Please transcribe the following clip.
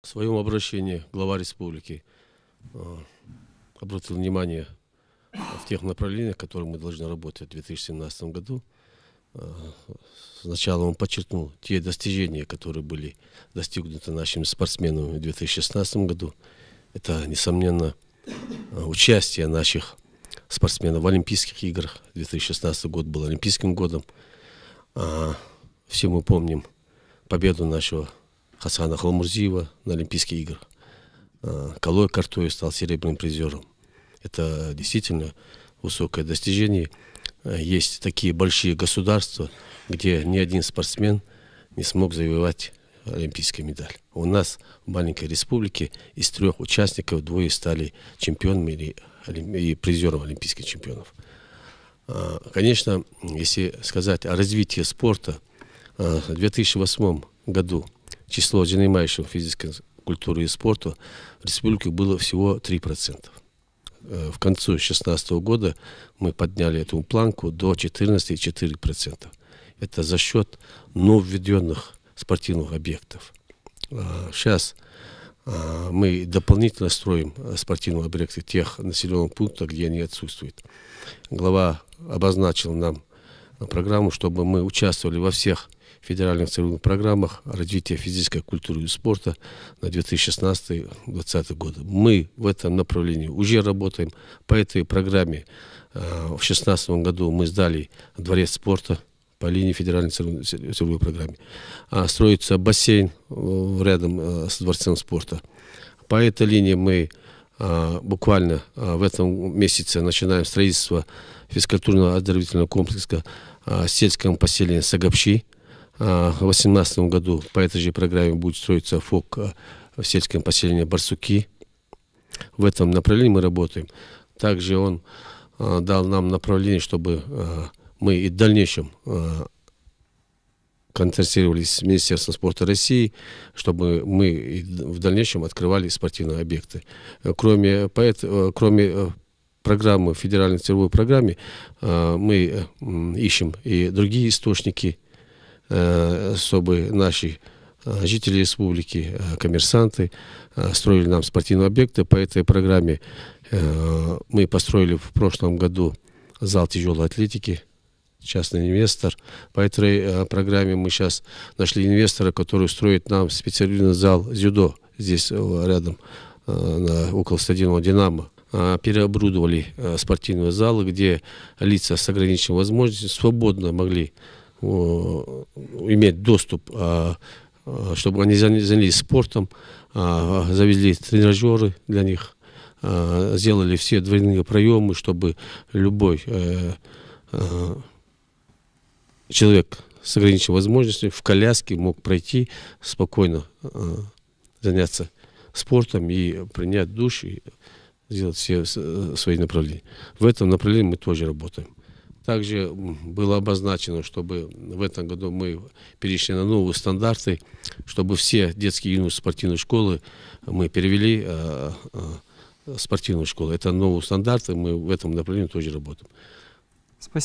В своем обращении глава республики обратил внимание в тех направлениях, в которых мы должны работать в 2017 году. Сначала он подчеркнул те достижения, которые были достигнуты нашими спортсменами в 2016 году. Это, несомненно, участие наших спортсменов в Олимпийских играх. 2016 год был Олимпийским годом. Все мы помним победу нашего Хасана Холмурзиева на Олимпийских играх. Калой Картоев стал серебряным призером. Это действительно высокое достижение. Есть такие большие государства, где ни один спортсмен не смог завоевать олимпийскую медаль. У нас в маленькой республике из 3 участников 2 стали чемпионами и призером олимпийских чемпионов. Конечно, если сказать о развитии спорта, в 2008 году число занимающих физической культурой и спорту в республике было всего 3%. В конце 2016 года мы подняли эту планку до 14,4%. Это за счет нововведенных спортивных объектов. Сейчас мы дополнительно строим спортивные объекты в тех населенных пунктах, где они отсутствуют. Глава обозначил нам программу, чтобы мы участвовали во всех федеральных целевых программах развития физической культуры и спорта на 2016-2020 годы. Мы в этом направлении уже работаем. По этой программе в 2016 году мы сдали дворец спорта по линии федеральной целевой программы. Строится бассейн рядом с дворцом спорта. По этой линии мы буквально в этом месяце начинаем строительство физкультурного оздоровительного комплекса в сельском поселении Сагапши. В 2018 году по этой же программе будет строиться ФОК в сельском поселении Барсуки. В этом направлении мы работаем. Также он дал нам направление, чтобы мы и в дальнейшем контактировались с Министерством спорта России, чтобы мы и в дальнейшем открывали спортивные объекты. Кроме программы, федеральной целевой программы, мы ищем и другие источники, чтобы наши жители республики, коммерсанты строили нам спортивные объекты. По этой программе мы построили в прошлом году зал тяжелой атлетики, частный инвестор. По этой программе мы сейчас нашли инвестора, который строит нам специализированный зал дзюдо здесь рядом, около стадиона «Динамо». Переоборудовали спортивные залы, где лица с ограниченной возможностью свободно могли иметь доступ, чтобы они занялись спортом, завезли тренажеры для них, сделали все двойные проемы, чтобы любой человек с ограниченной возможностью в коляске мог пройти спокойно, заняться спортом и принять душ, и сделать все свои направления. В этом направлении мы тоже работаем. Также было обозначено, чтобы в этом году мы перешли на новые стандарты, чтобы все детские и юношеские спортивные школы мы перевели в спортивную школу. Это новые стандарты, мы в этом направлении тоже работаем. Спасибо.